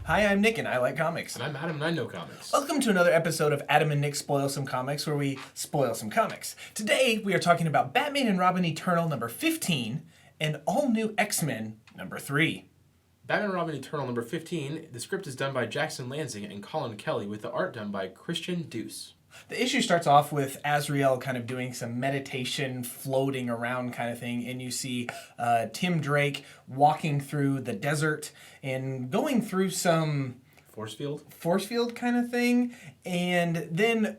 Hi, I'm Nick, and I like comics. And I'm Adam, and I know comics. Welcome to another episode of Adam and Nick Spoil Some Comics, where we spoil some comics. Today, we are talking about Batman and Robin Eternal number 15 and All New X-Men number 3. Batman and Robin Eternal number 15, the script is done by Jackson Lansing and Colin Kelly, with the art done by Christian Dumas. The issue starts off with Azrael kind of doing some meditation, floating around kind of thing, and you see Tim Drake walking through the desert and going through some Force field kind of thing, and then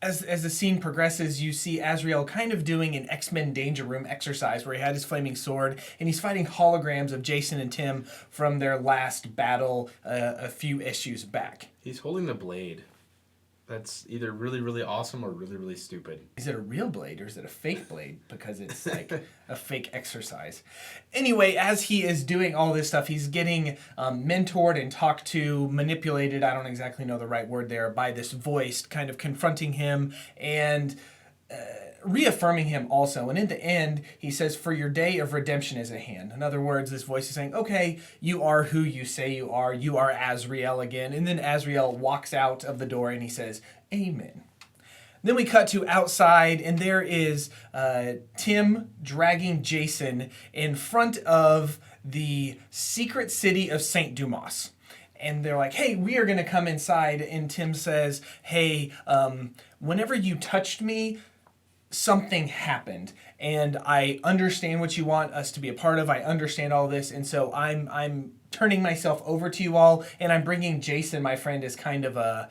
as the scene progresses, you see Azrael kind of doing an X-Men Danger Room exercise where he had his flaming sword, and he's fighting holograms of Jason and Tim from their last battle a few issues back. He's holding the blade. That's either really, really awesome or really, really stupid. Is it a real blade or is it a fake blade? Because it's like a fake exercise. Anyway, as he is doing all this stuff, he's getting mentored and talked to, manipulated, I don't exactly know the right word there, by this voice kind of confronting him and reaffirming him also. And in the end, he says, for your day of redemption is at hand. In other words, this voice is saying, okay, you are who you say you are Azrael again. And then Azrael walks out of the door and he says, amen. Then we cut to outside, and there is Tim dragging Jason in front of the secret city of St. Dumas. And they're like, hey, we are going to come inside. And Tim says, hey, whenever you touched me, something happened, and I understand what you want us to be a part of. I understand all this, and so I'm turning myself over to you all, and I'm bringing Jason, my friend, as kind of a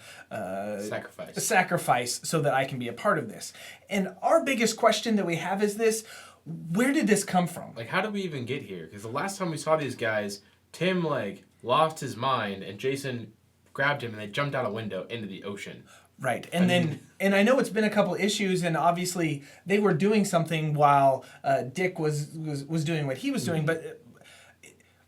sacrifice so that I can be a part of this. And our biggest question that we have is this: where did this come from? Like, how did we even get here? Because the last time we saw these guys, Tim lost his mind, and Jason grabbed him, and they jumped out a window into the ocean. Right, and I know it's been a couple issues, and obviously they were doing something while Dick was doing what he was doing, but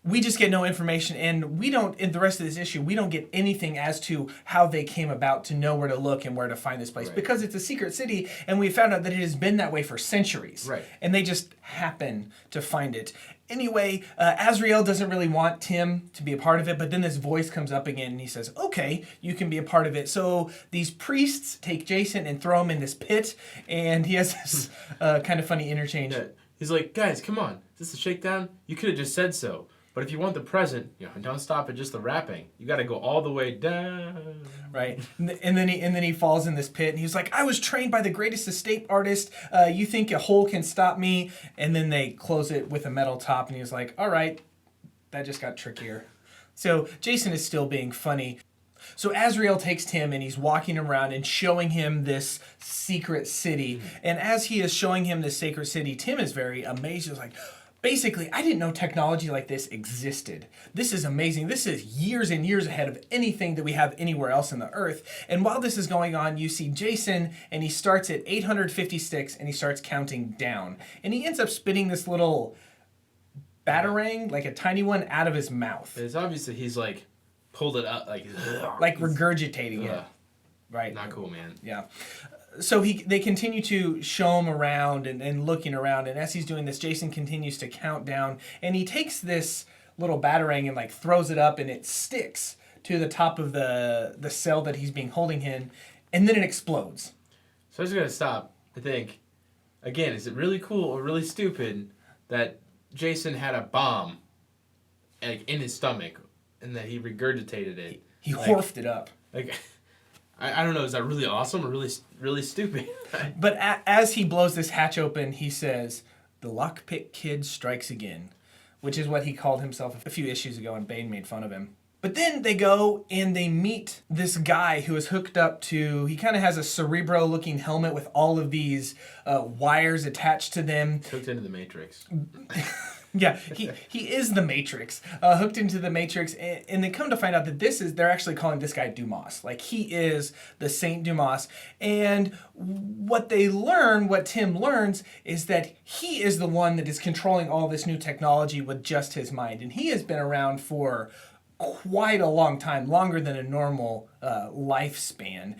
we just get no information, and we don't, in the rest of this issue, we don't get anything as to how they came about to know where to look and where to find this place, right, because it's a secret city, and we found out that it has been that way for centuries, right, and they just happen to find it. Anyway, Azrael doesn't really want Tim to be a part of it, but then this voice comes up again, and he says, okay, you can be a part of it. So these priests take Jason and throw him in this pit, and he has this kind of funny interchange. Yeah. He's like, guys, come on. Is this a shakedown? You could have just said so. But if you want the present, don't stop at just the wrapping. You got to go all the way down. Right, and then he falls in this pit, and he's like, I was trained by the greatest escape artist. You think a hole can stop me? And then they close it with a metal top, and he was like, all right, that just got trickier. So Jason is still being funny. So Azrael takes Tim, and he's walking around and showing him this secret city. Mm-hmm. And as he is showing him this secret city, Tim is very amazed. He's like, basically, I didn't know technology like this existed. This is amazing. This is years and years ahead of anything that we have anywhere else in the earth. And while this is going on, you see Jason, and he starts at 856, and he starts counting down. And he ends up spitting this little batarang, like a tiny one, out of his mouth. It's obvious that he's pulled it up, like regurgitating it. Right. Not cool, man. Yeah. So they continue to show him around and looking around, and as he's doing this, Jason continues to count down, and he takes this little batarang and throws it up, and it sticks to the top of the cell that he's being holding in, and then it explodes. So I was gonna stop to think, again, is it really cool or really stupid that Jason had a bomb in his stomach and that he regurgitated it? He horfed it up. I don't know, is that really awesome or really, really stupid? But as he blows this hatch open, he says, the lockpick kid strikes again, which is what he called himself a few issues ago, and Bane made fun of him. But then they go and they meet this guy who is hooked up to, he kind of has a Cerebro-looking helmet with all of these wires attached to them. Hooked into the Matrix. Yeah, he is the Matrix, hooked into the Matrix, and they come to find out that they're actually calling this guy Dumas. He is the Saint Dumas. And what Tim learns, is that he is the one that is controlling all this new technology with just his mind. And he has been around for quite a long time, longer than a normal lifespan.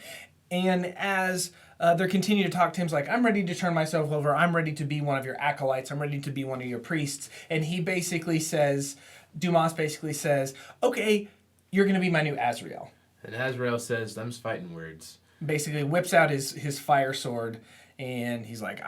And as they're continuing to talk, Tim's like, I'm ready to turn myself over. I'm ready to be one of your acolytes. I'm ready to be one of your priests. And Dumas basically says, okay, you're going to be my new Azrael. And Azrael says, them's fighting words. Basically whips out his fire sword, and he's like,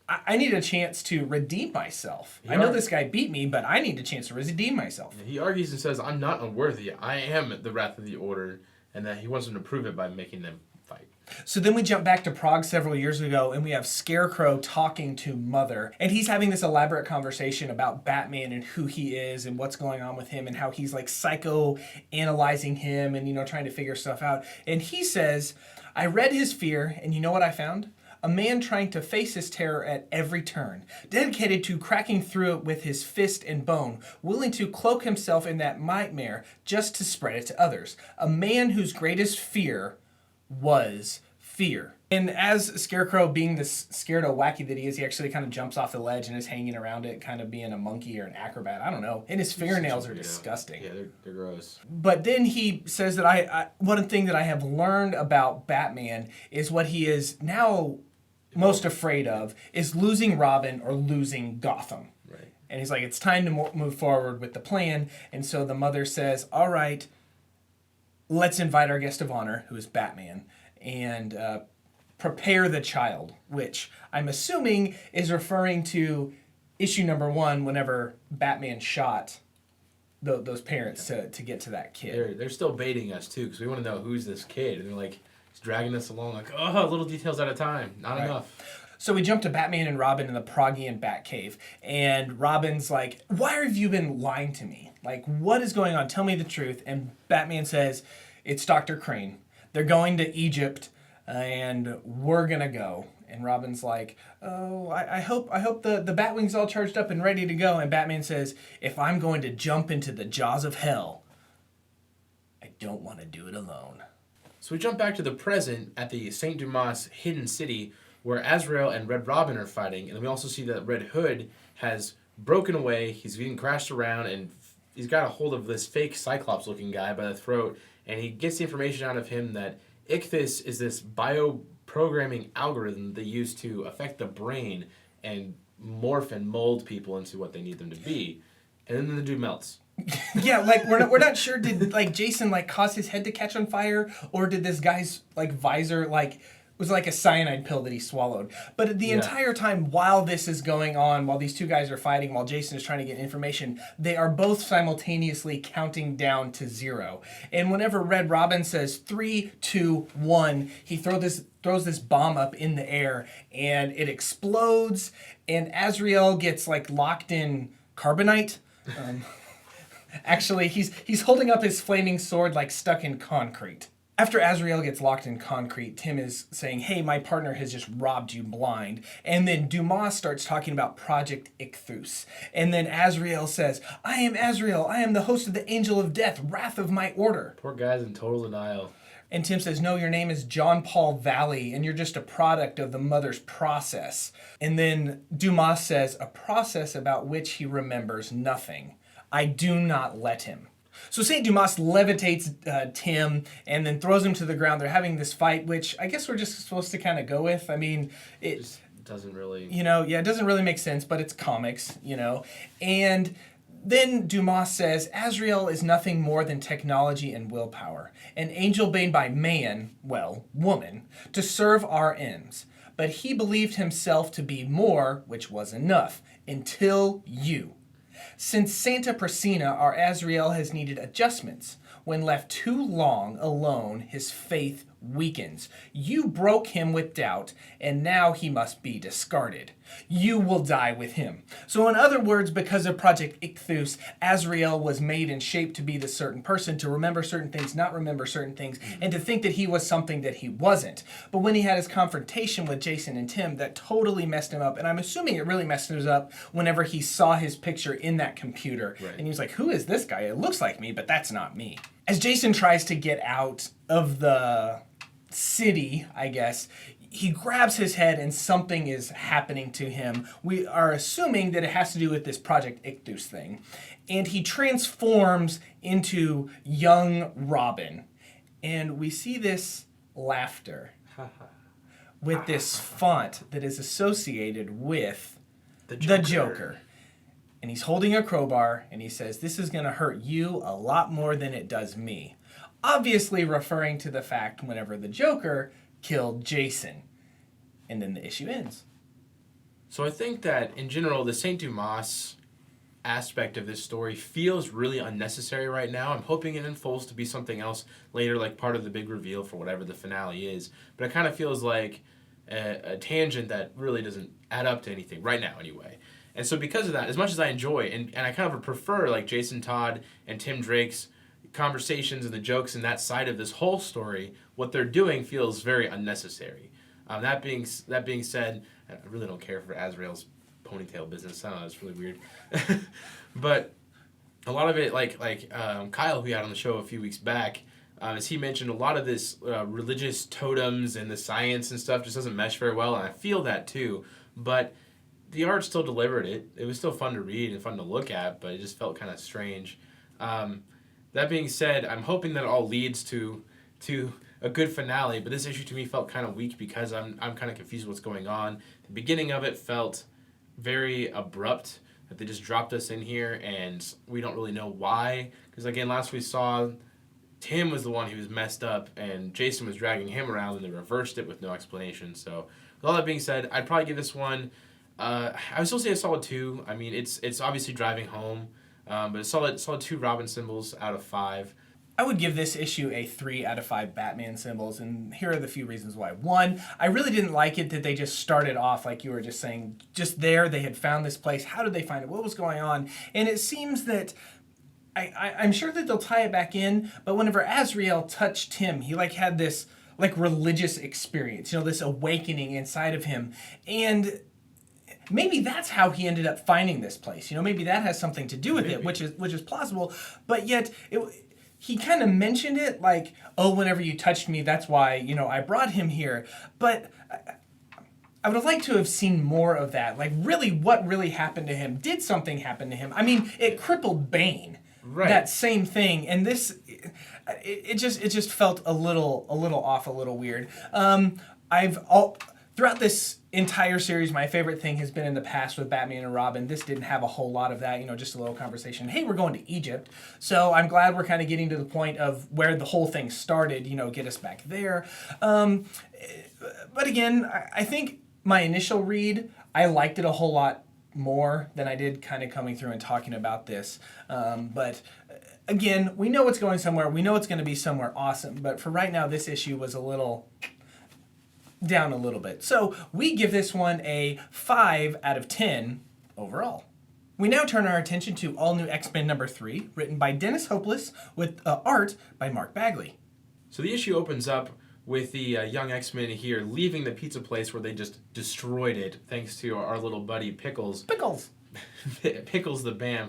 I need a chance to redeem myself. I know this guy beat me, but I need a chance to redeem myself. He argues and says, I'm not unworthy. I am the wrath of the Order, and that he wants them to prove it by making them fight. So then we jump back to Prague several years ago, and we have Scarecrow talking to Mother, and he's having this elaborate conversation about Batman and who he is and what's going on with him and how he's like psycho-analyzing him and, trying to figure stuff out. And he says, I read his fear, and you know what I found? A man trying to face his terror at every turn, dedicated to cracking through it with his fist and bone, willing to cloak himself in that nightmare just to spread it to others. A man whose greatest fear was fear. And as Scarecrow, being this scared-o wacky that he is, he actually kind of jumps off the ledge and is hanging around it, kind of being a monkey or an acrobat. I don't know. And his fingernails are disgusting. Yeah, they're gross. But then he says that one thing that I have learned about Batman is what he is now most afraid of is losing Robin or losing Gotham. Right. And he's like, it's time to move forward with the plan. And so the mother says, all right, let's invite our guest of honor, who is Batman, and prepare the child, which I'm assuming is referring to issue number 1 whenever Batman shot those parents to get to that kid. They're still baiting us, too, because we want to know who's this kid. And they're like, it's dragging us along like, oh, little details at a time. Not enough. So we jump to Batman and Robin in the Praguean Batcave, and Robin's like, why have you been lying to me? Like, what is going on? Tell me the truth. And Batman says, it's Dr. Crane. They're going to Egypt, and we're going to go. And Robin's like, oh, I hope the Batwing's all charged up and ready to go. And Batman says, if I'm going to jump into the jaws of hell, I don't want to do it alone. So we jump back to the present at the St. Dumas hidden city where Azrael and Red Robin are fighting. And we also see that Red Hood has broken away. He's being crashed around, and he's got a hold of this fake Cyclops-looking guy by the throat. And he gets the information out of him that Ichthys is this bioprogramming algorithm they use to affect the brain and morph and mold people into what they need them to be. And then the dude melts. Yeah, like we're not sure, did like Jason like cause his head to catch on fire, or did this guy's like visor like was like a cyanide pill that he swallowed. But the entire time while this is going on, while these two guys are fighting, while Jason is trying to get information, they are both simultaneously counting down to 0. And whenever Red Robin says 3, 2, 1, he throws this bomb up in the air, and it explodes, and Azrael gets like locked in carbonite. Actually, he's holding up his flaming sword like stuck in concrete. After Azrael gets locked in concrete, Tim is saying, hey, my partner has just robbed you blind. And then Dumas starts talking about Project Ichthus. And then Azrael says, I am Azrael. I am the host of the Angel of Death, wrath of my order. Poor guy's in total denial. And Tim says, no, your name is John Paul Valley, and you're just a product of the mother's process. And then Dumas says, a process about which he remembers nothing. I do not let him. So St. Dumas levitates Tim and then throws him to the ground. They're having this fight, which I guess we're just supposed to kind of go with. I mean, it just doesn't really... it doesn't really make sense, but it's comics, And then Dumas says, Azrael is nothing more than technology and willpower. An angel made by man, woman, to serve our ends. But he believed himself to be more, which was enough, until you. Since Santa Priscina, our Azrael has needed adjustments. When left too long alone, his faith weakens. You broke him with doubt, and now he must be discarded. You will die with him. So in other words, because of Project Ichthus, Azrael was made and shaped to be this certain person, to remember certain things, not remember certain things, and to think that he was something that he wasn't. But when he had his confrontation with Jason and Tim, that totally messed him up. And I'm assuming it really messed him up whenever he saw his picture in that computer. Right. And he was like, who is this guy? It looks like me, but that's not me. As Jason tries to get out of the city, I guess, he grabs his head and something is happening to him. We are assuming that it has to do with this Project Ichthus thing. And he transforms into young Robin. And we see this laughter with this font that is associated with the Joker. and he's holding a crowbar, and he says, "This is going to hurt you a lot more than it does me." Obviously referring to the fact whenever the Joker killed Jason. And then the issue ends. So I think that, in general, the St. Dumas aspect of this story feels really unnecessary right now. I'm hoping it unfolds to be something else later, like part of the big reveal for whatever the finale is. But it kind of feels like a tangent that really doesn't add up to anything, right now anyway. And so because of that, as much as I enjoy, and I kind of prefer like Jason Todd and Tim Drake's conversations and the jokes and that side of this whole story, what they're doing feels very unnecessary. That being said, I really don't care for Azrael's ponytail business. I don't know, it's really weird. But a lot of it, like Kyle, who we had on the show a few weeks back, as he mentioned, a lot of this religious totems and the science and stuff just doesn't mesh very well, and I feel that too. But the art still delivered it. It was still fun to read and fun to look at, but it just felt kind of strange. That being said, I'm hoping that it all leads to a good finale, but this issue to me felt kind of weak because I'm kind of confused with what's going on. The beginning of it felt very abrupt, that they just dropped us in here and we don't really know why. Because again, last we saw, Tim was the one who was messed up and Jason was dragging him around, and they reversed it with no explanation. So with all that being said, I'd probably give this one, I would still say a solid 2. I mean, it's obviously driving home. But a solid 2 Robin symbols out of 5. I would give this issue a 3 out of 5 Batman symbols, and here are the few reasons why. 1, I really didn't like it that they just started off, like you were just saying, just there, they had found this place. How did they find it? What was going on? And it seems that, I'm sure that they'll tie it back in, but whenever Azrael touched him, he had this religious experience, this awakening inside of him. And maybe that's how he ended up finding this place. Maybe that has something to do with it, which is plausible. But yet, he kind of mentioned it like, "Oh, whenever you touched me, that's why, I brought him here." But I would have liked to have seen more of that. Like, really, what really happened to him? Did something happen to him? I mean, it crippled Bane. Right. That same thing. And this, it just felt a little off, a little weird. Throughout this entire series, my favorite thing has been in the past with Batman and Robin. This didn't have a whole lot of that, just a little conversation. Hey, we're going to Egypt. So I'm glad we're kind of getting to the point of where the whole thing started, get us back there. But again, I think my initial read, I liked it a whole lot more than I did kind of coming through and talking about this. But again, we know it's going somewhere. We know it's going to be somewhere awesome. But for right now, this issue was a little down a little bit. So we give this one a 5 out of 10 overall. We now turn our attention to All New X-Men number 3, written by Dennis Hopeless, with art by Mark Bagley. So the issue opens up with the young X-Men here leaving the pizza place where they just destroyed it, thanks to our little buddy Pickles. Pickles! Pickles the Bamf.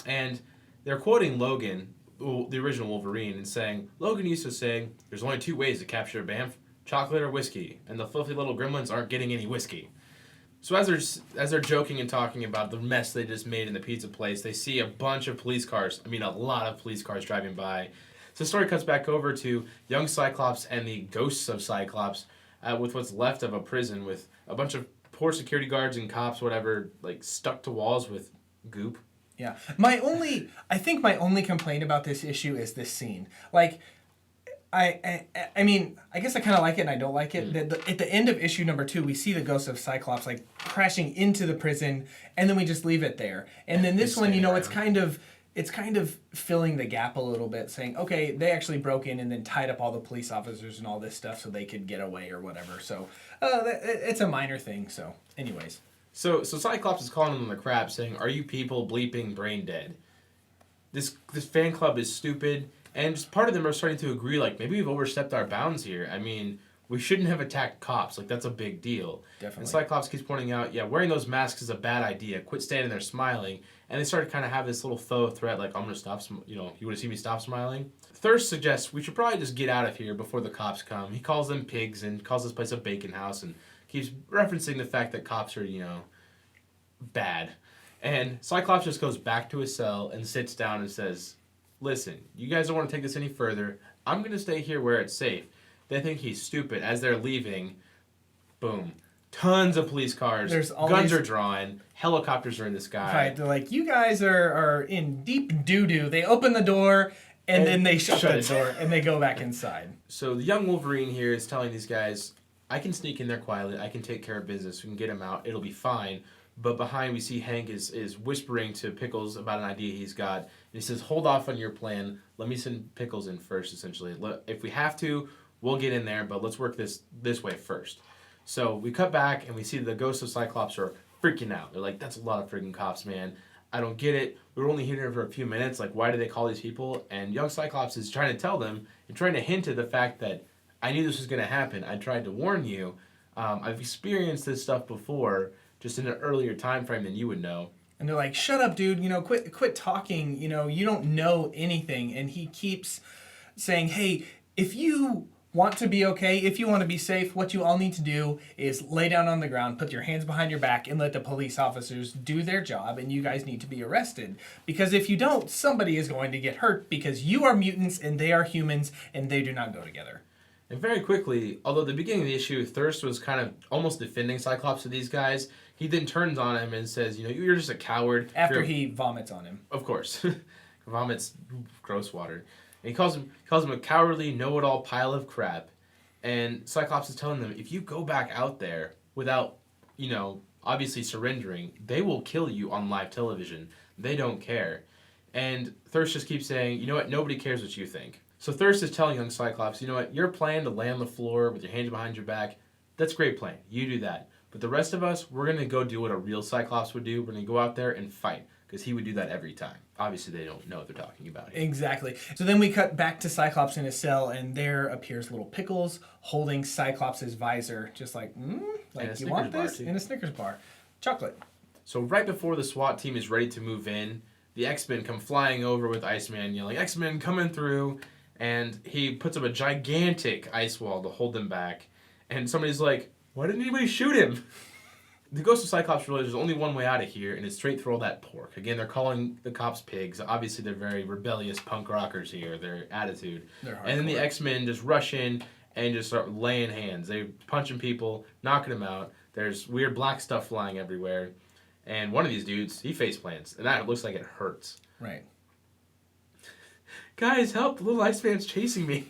And they're quoting Logan, the original Wolverine, and saying, "Logan used to say, there's only 2 ways to capture a Bamf, chocolate or whiskey, and the filthy little gremlins aren't getting any whiskey." So as they're joking and talking about the mess they just made in the pizza place, they see a bunch of police cars, a lot of police cars driving by. So the story cuts back over to Young Cyclops and the ghosts of Cyclops with what's left of a prison with a bunch of poor security guards and cops, whatever, stuck to walls with goop. Yeah. I think my only complaint about this issue is this scene. I mean, I guess I kind of like it and I don't like it. At the end of issue number 2, we see the ghost of Cyclops crashing into the prison, and then we just leave it there. And then this one, it's kind of filling the gap a little bit, saying, okay, they actually broke in and then tied up all the police officers and all this stuff so they could get away or whatever. So it's a minor thing. So, anyways. So Cyclops is calling them the crap, saying, "Are you people bleeping brain dead? This fan club is stupid." And just part of them are starting to agree, maybe we've overstepped our bounds here. I mean, we shouldn't have attacked cops. That's a big deal. Definitely. And Cyclops keeps pointing out, wearing those masks is a bad idea. Quit standing there smiling. And they start to kind of have this little faux threat, I'm going to stop, you want to see me stop smiling? Thirst suggests we should probably just get out of here before the cops come. He calls them pigs and calls this place a bacon house and keeps referencing the fact that cops are, bad. And Cyclops just goes back to his cell and sits down and says, "Listen, you guys don't want to take this any further. I'm going to stay here where it's safe." They think he's stupid. As they're leaving, boom, Tons of police cars. There's all guns these- are drawn. Helicopters are in the sky. Right, they're like, you guys are in deep doo-doo. They open the door, and then they shut the it. door, and they go back inside. So the young Wolverine here is telling these guys, I can sneak in there quietly. I can take care of business. We can get him out. It'll be fine. But behind, we see Hank is whispering to Pickles about an idea he's got. And he says, hold off on your plan. Let me send Pickles in first, essentially. If we have to, we'll get in there, but let's work this way first. So we cut back, and we see the ghosts of Cyclops are freaking out. They're like, that's a lot of freaking cops, man. I don't get it. We were only here for a few minutes. Like, why do they call these people? And young Cyclops is trying to tell them and trying to hint at the fact that I knew this was going to happen. I tried to warn you. I've experienced this stuff before, just in an earlier time frame than you would know. And they're like, shut up, dude. Quit talking. You don't know anything. And he keeps saying, hey, if you want to be okay, if you want to be safe, what you all need to do is lay down on the ground, put your hands behind your back, and let the police officers do their job, and you guys need to be arrested. Because if you don't, somebody is going to get hurt, because you are mutants and they are humans, and they do not go together. And very quickly, although at the beginning of the issue, Thirst was kind of almost defending Cyclops to these guys, he then turns on him and says, you're just a coward. After he vomits on him. Of course. Vomits gross water. And he calls him a cowardly, know-it-all pile of crap. And Cyclops is telling them, if you go back out there without, obviously surrendering, they will kill you on live television. They don't care. And Thirst just keeps saying, you know what, nobody cares what you think. So Thirst is telling young Cyclops, you know what, your plan to lay on the floor with your hands behind your back, that's a great plan. You do that. But the rest of us, we're going to go do what a real Cyclops would do. We're going to go out there and fight. Because he would do that every time. Obviously, they don't know what they're talking about here. Exactly. So then we cut back to Cyclops in his cell, and there appears little Pickles holding Cyclops' visor, just like, you want this? In a Snickers bar. Chocolate. So right before the SWAT team is ready to move in, the X-Men come flying over with Iceman, yelling, X-Men coming through, and he puts up a gigantic ice wall to hold them back. And somebody's like, why didn't anybody shoot him? The Ghost of Cyclops realizes there's only one way out of here, and it's straight through all that pork. Again, they're calling the cops pigs. Obviously, they're very rebellious punk rockers here, their attitude. And then the X-Men just rush in and just start laying hands. They're punching people, knocking them out. There's weird black stuff flying everywhere. And one of these dudes, he face plants, and that looks like it hurts. Right. Guys, help! The little Iceman's chasing me.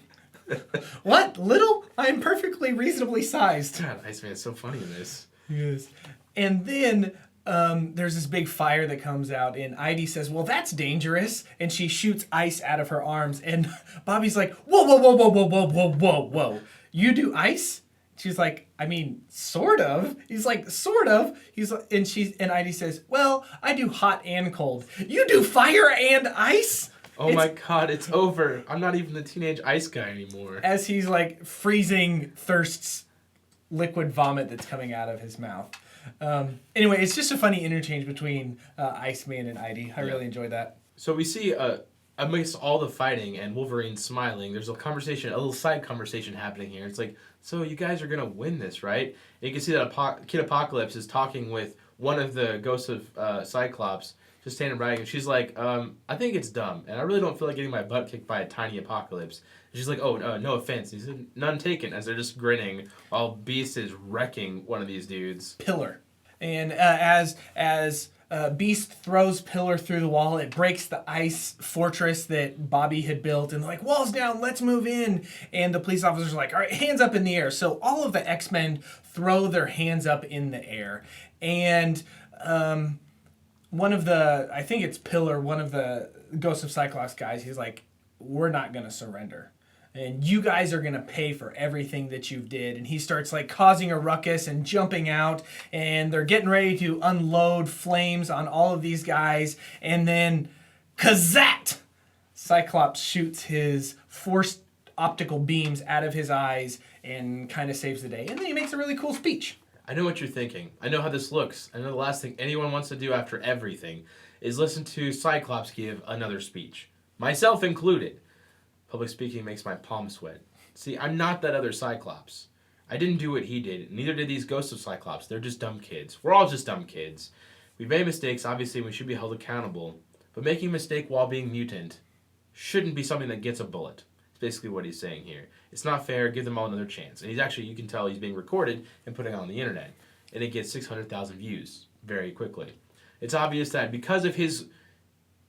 What? Little? I'm perfectly reasonably sized. God, Iceman's so funny in this. Yes. And then there's this big fire that comes out, and Heidi says, well, that's dangerous. And she shoots ice out of her arms. And Bobby's like, whoa, whoa, whoa, whoa, whoa, whoa, whoa, whoa, whoa. You do ice? She's like, I mean, sort of. He's like, sort of. He's like, and Heidi says, well, I do hot and cold. You do fire and ice? Oh my God, it's over. I'm not even the teenage ice guy anymore. As he's like freezing Thirst's liquid vomit that's coming out of his mouth. Anyway, it's just a funny interchange between Iceman and Heidi. I really enjoyed that. So we see amidst all the fighting and Wolverine smiling, there's a little side conversation happening here. It's like, so you guys are going to win this, right? And you can see that Kid Apocalypse is talking with one of the ghosts of Cyclops, just standing by, and she's like, I think it's dumb, and I really don't feel like getting my butt kicked by a tiny Apocalypse. And she's like, no offense. He said, none taken, as they're just grinning while Beast is wrecking one of these dudes. Pillar. And as Beast throws Pillar through the wall, it breaks the ice fortress that Bobby had built, and they're like, walls down, let's move in. And the police officers are like, all right, hands up in the air. So all of the X-Men throw their hands up in the air. And one of the, I think it's Pillar, one of the Ghost of Cyclops guys, he's like, we're not going to surrender. And you guys are going to pay for everything that you did. And he starts like causing a ruckus and jumping out. And they're getting ready to unload flames on all of these guys. And then, kazat! Cyclops shoots his forced optical beams out of his eyes and kind of saves the day. And then he makes a really cool speech. I know what you're thinking. I know how this looks. I know the last thing anyone wants to do after everything is listen to Cyclops give another speech. Myself included. Public speaking makes my palms sweat. See, I'm not that other Cyclops. I didn't do what he did. Neither did these ghosts of Cyclops. They're just dumb kids. We're all just dumb kids. We've made mistakes. Obviously, we should be held accountable. But making a mistake while being mutant shouldn't be something that gets a bullet. It's basically what he's saying here. It's not fair. Give them all another chance. And he's actually, you can tell he's being recorded and putting on the internet. and it gets 600,000 views very quickly. It's obvious that because of his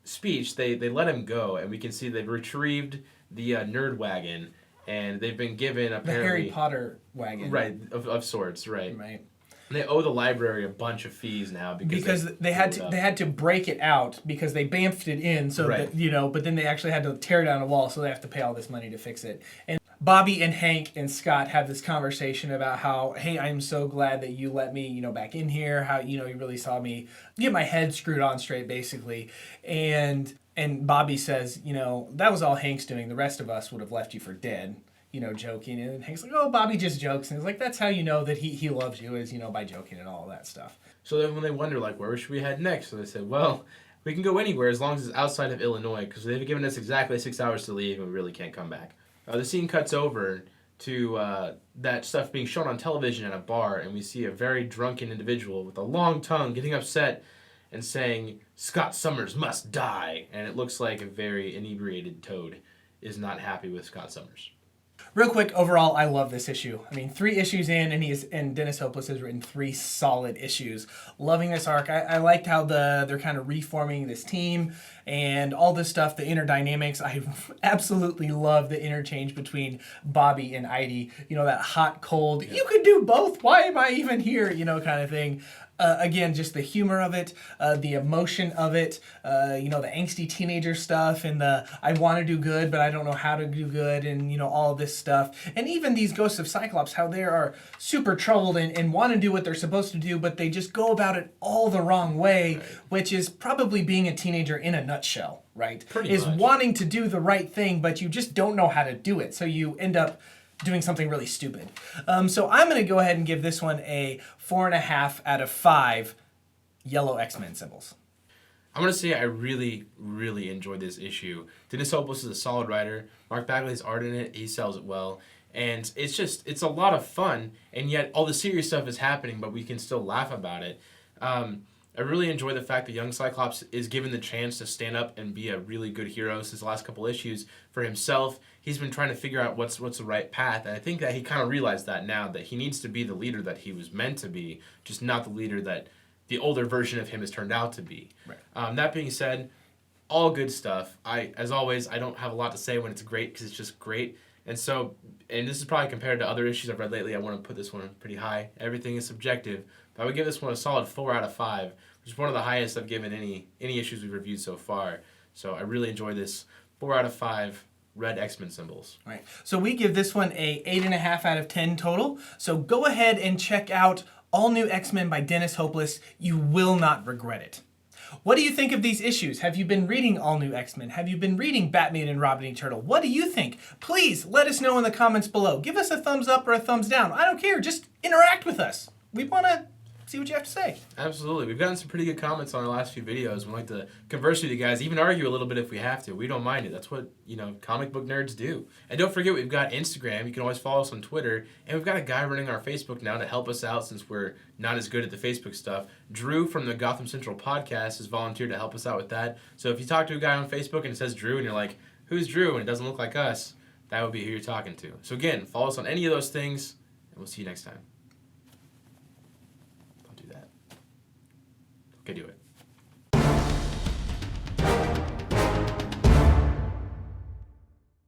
speech, they let him go, and we can see they've retrieved the nerd wagon, and they've been given apparently the Harry Potter wagon, right, of sorts, right. Right. And they owe the library a bunch of fees now because they had to break it out because they bamfed it in, so Right. that, but then they actually had to tear down a wall, so they have to pay all this money to fix it. And Bobby and Hank and Scott have this conversation about how, hey, I'm so glad that you let me, back in here. How, you really saw me get my head screwed on straight, basically. And Bobby says, that was all Hank's doing. The rest of us would have left you for dead. Joking. And Hank's like, oh, Bobby just jokes. And he's like, that's how you know that he loves you, is, by joking and all that stuff. So then when they wonder, like, where should we head next? So they said, well, we can go anywhere as long as it's outside of Illinois, because they've given us exactly 6 hours to leave and we really can't come back. The scene cuts over to that stuff being shown on television at a bar, and we see a very drunken individual with a long tongue getting upset and saying, Scott Summers must die. And it looks like a very inebriated Toad is not happy with Scott Summers. Real quick, overall, I love this issue. I mean, 3 issues in, and Dennis Hopeless has written 3 solid issues. Loving this arc. I liked how they're kind of reforming this team and all this stuff, the inner dynamics. I absolutely love the interchange between Bobby and Heidi. That hot, cold, you could do both. Why am I even here? Kind of thing. Again, just the humor of it, the emotion of it, the angsty teenager stuff, and the I want to do good, but I don't know how to do good, and, all this stuff. And even these Ghosts of Cyclops, how they are super troubled and want to do what they're supposed to do, but they just go about it all the wrong way, right. Which is probably being a teenager in a nutshell, right? Pretty much. Wanting to do the right thing, but you just don't know how to do it, so you end up doing something really stupid. So I'm going to go ahead and give this one a 4.5 out of 5 yellow X-Men symbols. I'm going to say I really, really enjoyed this issue. Dennis Hopeless is a solid writer. Mark Bagley's art in it. He sells it well. And it's a lot of fun, and yet all the serious stuff is happening, but we can still laugh about it. I really enjoy the fact that Young Cyclops is given the chance to stand up and be a really good hero since the last couple issues for himself. He's been trying to figure out what's the right path, and I think that he kind of realized that now, that he needs to be the leader that he was meant to be, just not the leader that the older version of him has turned out to be. Right. That being said, all good stuff. As always, I don't have a lot to say when it's great because it's just great. And this is probably compared to other issues I've read lately, I want to put this one pretty high. Everything is subjective, but I would give this one a solid 4 out of 5, which is one of the highest I've given any issues we've reviewed so far. So I really enjoyed this 4 out of 5 red X-Men symbols. All right. So we give this one a 8.5 out of 10 total. So go ahead and check out All New X-Men by Dennis Hopeless. You will not regret it. What do you think of these issues? Have you been reading All New X-Men? Have you been reading Batman and Robin and Turtle? What do you think? Please let us know in the comments below. Give us a thumbs up or a thumbs down. I don't care. Just interact with us. We want to see what you have to say. Absolutely. We've gotten some pretty good comments on our last few videos. We like to converse with you guys, even argue a little bit if we have to. We don't mind it. That's what, comic book nerds do. And don't forget, we've got Instagram. You can always follow us on Twitter. And we've got a guy running our Facebook now to help us out since we're not as good at the Facebook stuff. Drew from the Gotham Central podcast has volunteered to help us out with that. So if you talk to a guy on Facebook and it says Drew and you're like, who's Drew? And it doesn't look like us, that would be who you're talking to. So again, follow us on any of those things, and we'll see you next time. Okay, do it.